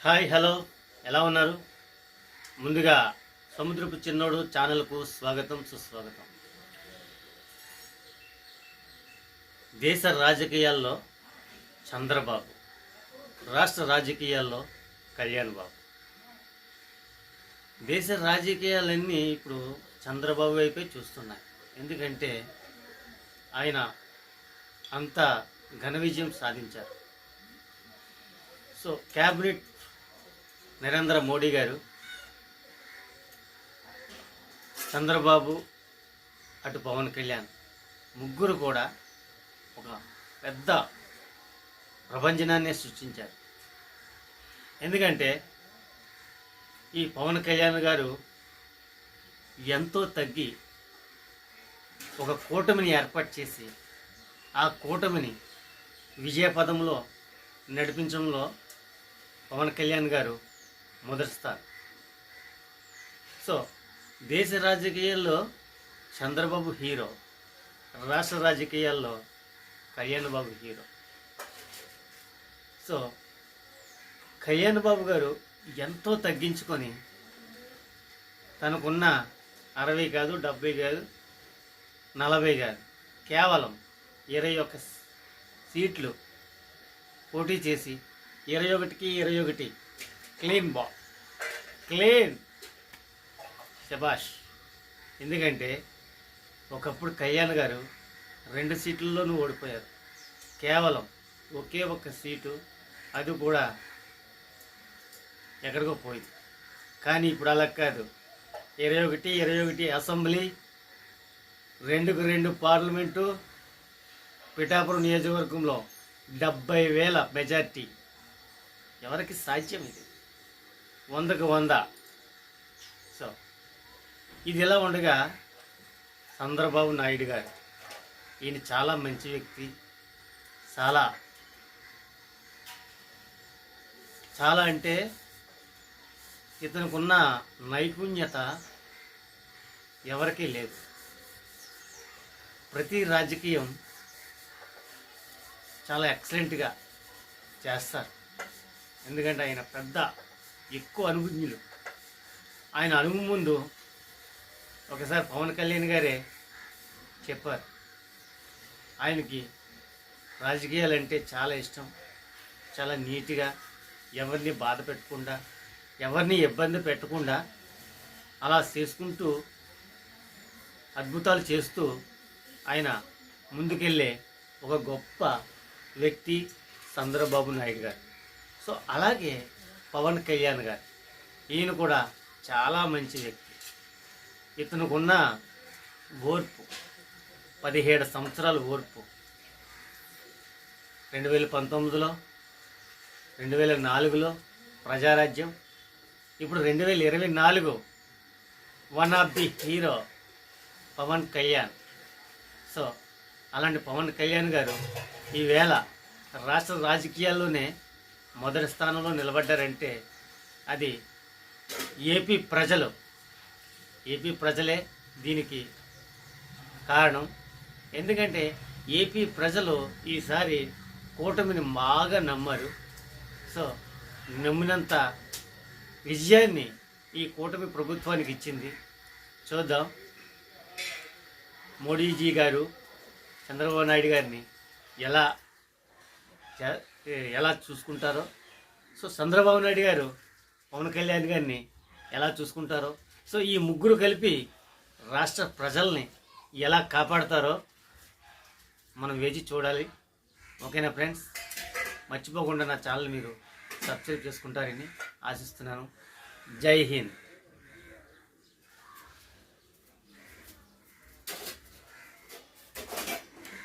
Hi hello, ఎలా ఉన్నారు? ముందుగా సముద్రపు చిన్నోడు ఛానల్కు స్వాగతం సుస్వాగతం. దేశ రాజకీయాల్లో చంద్రబాబు, రాష్ట్ర రాజకీయాల్లో కళ్యాణ్ బాబు. దేశ రాజకీయాలన్నీ ఇప్పుడు చంద్రబాబు వైపే చూస్తున్నాయి. ఎందుకంటే ఆయన అంత ఘన విజయం సాధించారు. సో క్యాబినెట్ నరేంద్ర మోడీ గారు, చంద్రబాబు, అటు పవన్ కళ్యాణ్ ముగ్గురు కూడా ఒక పెద్ద ప్రపంచనాన్ని సృష్టించారు. ఎందుకంటే ఈ పవన్ కళ్యాణ్ గారు ఎంతో తగ్గి ఒక కూటమిని ఏర్పాటు చేసి ఆ కూటమిని విజయపదంలో నడిపించడంలో పవన్ కళ్యాణ్ గారు మొదటి స్థానం. సో దేశ రాజకీయాల్లో చంద్రబాబు హీరో, రాష్ట్ర రాజకీయాల్లో కళ్యాణ్ బాబు హీరో. సో కళ్యాణ్ బాబు గారు ఎంతో తగ్గించుకొని తనకున్న 60 కాదు, 70 కాదు, 40 కాదు, కేవలం 21 సీట్లు పోటీ చేసి 21కి 21 క్లీన్ శబాష్. ఎందుకంటే ఒకప్పుడు కళ్యాణ్ గారు 2 సీట్లలోనూ ఓడిపోయారు. కేవలం ఒకే ఒక్క సీటు, అది కూడా ఎక్కడికో పోయింది. కానీ ఇప్పుడు అలా కాదు, 21 అసెంబ్లీ, 2కు 2 పార్లమెంటు, పిఠాపురం నియోజకవర్గంలో 70,000 మెజార్టీ. ఎవరికి సాధ్యం ఇది? 100కు 100. సో ఇది ఎలా ఉండగా చంద్రబాబు నాయుడు గారు, ఈయన చాలా మంచి వ్యక్తి, చాలా అంటే ఇతనుకున్న నైపుణ్యత ఎవరికీ లేదు. ప్రతి రాజకీయం చాలా ఎక్సలెంట్గా చేస్తారు. ఎందుకంటే ఆయన ఎక్కువ అనుభవజ్ఞులు. ఆయన అనుభవం ముందు ఒకసారి పవన్ కళ్యాణ్ గారే చెప్పారు, ఆయనకి రాజకీయాలంటే చాలా ఇష్టం, చాలా నీట్గా, ఎవరిని బాధ పెట్టకుండా, ఎవరిని ఇబ్బంది పెట్టకుండా అలా చేసుకుంటూ అద్భుతాలు చేస్తూ ఆయన ముందుకెళ్ళే ఒక గొప్ప వ్యక్తి చంద్రబాబు నాయుడు గారు. సో అలాగే పవన్ కళ్యాణ్ గారు, ఈయన కూడా చాలా మంచి వ్యక్తి. ఇతనుకున్న ఓర్పు, 17 సంవత్సరాల ఓర్పు. 2019లో, 2004లో ప్రజారాజ్యం, ఇప్పుడు 2024 one of the hero Pawan Kalyan. So అలాంటి పవన్ కళ్యాణ్ గారు ఈవేళ రాష్ట్ర రాజకీయాల్లోనే మొదటి స్థానంలో నిలబడ్డారంటే అది ఏపీ ప్రజలే దీనికి కారణం. ఎందుకంటే ఏపీ ప్రజలు ఈసారి కూటమిని బాగా నమ్మారు. సో నమ్మినంత విజయాన్ని ఈ కూటమి ప్రభుత్వానికి ఇచ్చింది. చూద్దాం మోడీజీ గారు చంద్రబాబు నాయుడు గారిని ఎలా చూసుకుంటారో, సో చంద్రబాబు నాయుడు గారు పవన్ కళ్యాణ్ గారిని ఎలా చూసుకుంటారో, సో ఈ ముగ్గురు కలిపి రాష్ట్ర ప్రజల్ని ఎలా కాపాడతారో మనం వేచి చూడాలి. ఓకేనా ఫ్రెండ్స్? మర్చిపోకుండా నా ఛానల్ మీరు సబ్స్క్రైబ్ చేసుకుంటారని ఆశిస్తున్నాను. జై హింద్.